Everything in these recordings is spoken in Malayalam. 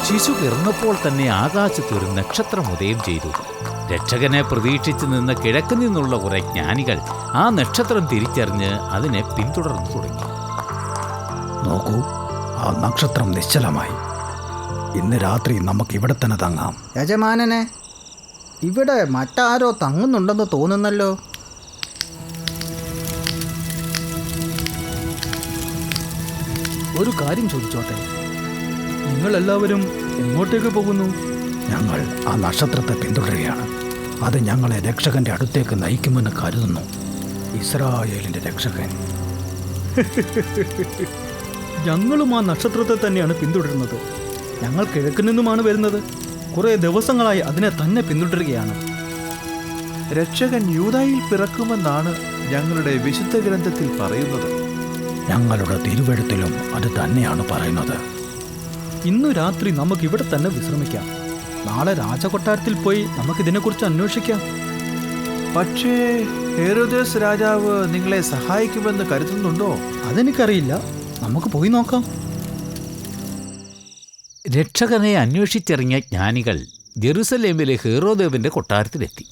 ശിശു പിറന്നപ്പോൾ തന്നെ ആകാശത്തൊരു നക്ഷത്രം ഉദയം ചെയ്തു. രക്ഷകനെ പ്രതീക്ഷിച്ചു നിന്ന കിഴക്ക് നിന്നുള്ള കുറെ ജ്ഞാനികൾ ആ നക്ഷത്രം തിരിച്ചറിഞ്ഞ് അതിനെ പിന്തുടർന്നു തുടങ്ങി. നോക്കൂ, ആ നക്ഷത്രം നിശ്ചലമായി. ഇന്ന് രാത്രി നമുക്ക് ഇവിടെ തന്നെ തങ്ങാം. യജമാനനെ, ഇവിടെ മറ്റാരോ തങ്ങുന്നുണ്ടെന്ന് തോന്നുന്നല്ലോ. ഒരു കാര്യം ചോദിച്ചോട്ടെ, നിങ്ങളെല്ലാവരും എങ്ങോട്ടേക്ക് പോകുന്നു? ഞങ്ങൾ ആ നക്ഷത്രത്തെ പിന്തുടരുകയാണ്. അത് ഞങ്ങളെ രക്ഷകന്റെ അടുത്തേക്ക് നയിക്കുമെന്ന് കരുതുന്നു. ഇസ്രായേലിന്റെ രക്ഷകൻ. ഞങ്ങളും ആ നക്ഷത്രത്തെ തന്നെയാണ് പിന്തുടരുന്നത്. ഞങ്ങൾ കിഴക്ക് നിന്നുമാണ് വരുന്നത്. കുറേ ദിവസങ്ങളായി അതിനെ തന്നെ പിന്തുടരുകയാണ്. രക്ഷകൻ യൂദായിൽ പിറക്കുമെന്നാണ് ഞങ്ങളുടെ വിശുദ്ധ ഗ്രന്ഥത്തിൽ പറയുന്നത്. ഞങ്ങളുടെ തിരുവെഴുത്തിലും അത് തന്നെയാണ് പറയുന്നത്. ഇന്നു രാത്രി നമുക്കിവിടെ തന്നെ വിശ്രമിക്കാം. നാളെ രാജകൊട്ടാരത്തിൽ പോയി നമുക്കിതിനെക്കുറിച്ച് അന്വേഷിക്കാം. പക്ഷേ ഹെരോദേസ് രാജാവ് നിങ്ങളെ സഹായിക്കുമെന്ന് കരുതുന്നുണ്ടോ? അതെനിക്കറിയില്ല. നമുക്ക് പോയി നോക്കാം. രക്ഷകനെ അന്വേഷിച്ചിറങ്ങിയ ജ്ഞാനികൾ ജെറുസലേമിലെ ഹെരോദേവിന്റെ കൊട്ടാരത്തിലെത്തി.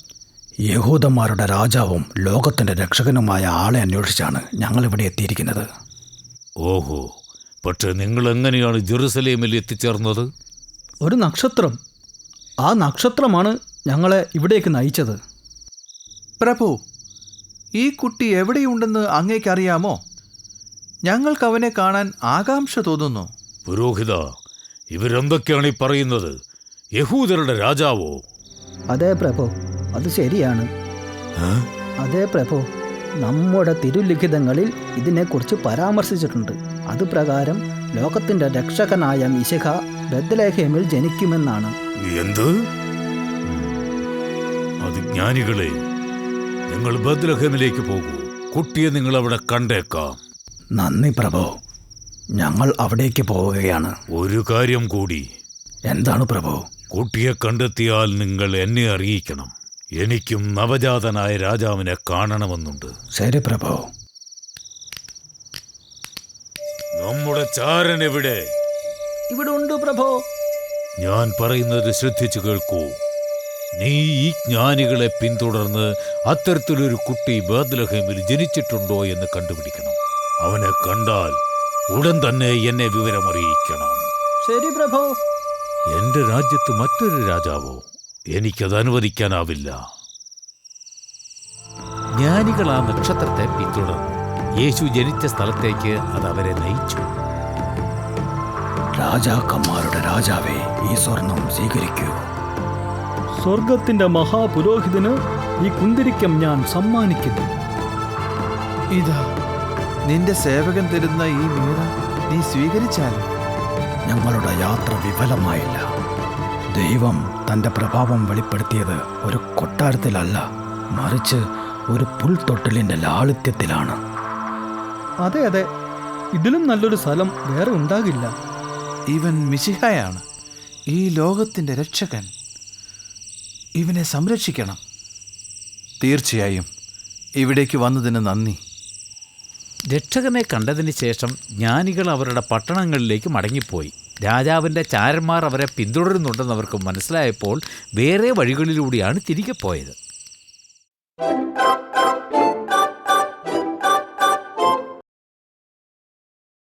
യഹൂദന്മാരുടെ രാജാവും ലോകത്തിന്റെ രക്ഷകനുമായ ആളെ അന്വേഷിച്ചാണ് ഞങ്ങളിവിടെ എത്തിയിരിക്കുന്നത്. ഓഹോ, പക്ഷെ നിങ്ങൾ എങ്ങനെയാണ് ജെറുസലേമിൽ എത്തിച്ചേർന്നത്? ഒരു നക്ഷത്രം. ആ നക്ഷത്രമാണ് ഞങ്ങളെ ഇവിടേക്ക് നയിച്ചത്. പ്രഭു, ഈ കുട്ടി എവിടെയുണ്ടെന്ന് അങ്ങേക്കറിയാമോ? ഞങ്ങൾക്ക് അവനെ കാണാൻ ആകാംക്ഷ തോന്നുന്നു. പുരോഹിത, ഇവരെന്തൊക്കെയാണ് ഈ പറയുന്നത്? യഹൂദരുടെ രാജാവോ? അതെ പ്രഭു, അത് ശരിയാണ്. അതെ പ്രഭു, നമ്മുടെ തിരുലിഖിതങ്ങളിൽ ഇതിനെക്കുറിച്ച് പരാമർശിച്ചിട്ടുണ്ട്. അതുപ്രകാരം ലോകത്തിന്റെ രക്ഷകനായ മിശിഹ ബെത്ലഹേമിൽ ജനിക്കുമെന്നാണ്. എന്ത്? അത് ജ്ഞാനികളെ, നിങ്ങൾ ബെത്ലഹേമിലേക്ക് പോകൂ. കുട്ടിയെ നിങ്ങൾ അവിടെ കണ്ടേക്കാം. നന്ദി പ്രഭു, ഞങ്ങൾ അവിടേക്ക് പോവുകയാണ്. ഒരു കാര്യം കൂടി. എന്താണ് പ്രഭു? കുട്ടിയെ കണ്ടെത്തിയാൽ നിങ്ങൾ എന്നെ അറിയിക്കണം. എനിക്കും നവജാതനായ രാജാവിനെ കാണണമെന്നുണ്ട്. ശരി പ്രഭു. നമ്മുടെ ചാരൻ എവിടെ? ഇവിടെ ഉണ്ട് പ്രഭു. ഞാൻ പറയുന്നത് ശ്രദ്ധിച്ചു കേൾക്കൂ. നീ ഈ ജ്ഞാനികളെ പിന്തുടർന്ന് അത്തരത്തിലൊരു കുട്ടി ബേത്ലഹേമിൽ ജനിച്ചിട്ടുണ്ടോ എന്ന് കണ്ടുപിടിക്കണം. അവനെ കണ്ടാൽ ഉടൻ തന്നെ എന്നെ വിവരമറിയിക്കണം. ശരി പ്രഭു. എന്റെ രാജ്യത്ത് മറ്റൊരു രാജാവോ? എനിക്കത് അനുവദിക്കാനാവില്ല. ജ്ഞാനികൾ ആ നക്ഷത്രത്തെ പിന്തുടർന്നു. യേശു ജനിച്ച സ്ഥലത്തേക്ക് അത് അവരെ നയിച്ചു. രാജാക്കന്മാരുടെ രാജാവേ, ഈ സ്വർണം സ്വീകരിക്കൂ. സ്വർഗത്തിന്റെ മഹാപുരോഹിതന് ഈ കുന്തിരിക്കം ഞാൻ സമ്മാനിക്കുന്നു. ഇതാ നിന്റെ സേവകൻ തരുന്ന ഈ മീറ നീ സ്വീകരിച്ചാൽ ഞങ്ങളുടെ യാത്ര വിഫലമായില്ല. ദൈവം തൻ്റെ പ്രഭാവം വെളിപ്പെടുത്തിയത് ഒരു കൊട്ടാരത്തിലല്ല, മറിച്ച് ഒരു പുൽത്തൊട്ടിലിൻ്റെ ലാളിത്യത്തിലാണ്. അതെ അതെ, ഇതിലും നല്ലൊരു സ്ഥലം വേറെ ഉണ്ടാകില്ല. ഇവൻ മിശിഹയാണ്, ഈ ലോകത്തിൻ്റെ രക്ഷകൻ. ഇവനെ സംരക്ഷിക്കണം. തീർച്ചയായും ഇവിടേക്ക് വന്നതിന് നന്ദി. രക്ഷകനെ കണ്ടതിന് ശേഷം ജ്ഞാനികൾ അവരുടെ പട്ടണങ്ങളിലേക്ക് മടങ്ങിപ്പോയി. രാജാവിൻ്റെ ചാരന്മാർ അവരെ പിന്തുടരുന്നുണ്ടെന്ന് അവർക്ക് മനസ്സിലായപ്പോൾ വേറെ വഴികളിലൂടെയാണ് തിരികെ പോയത്.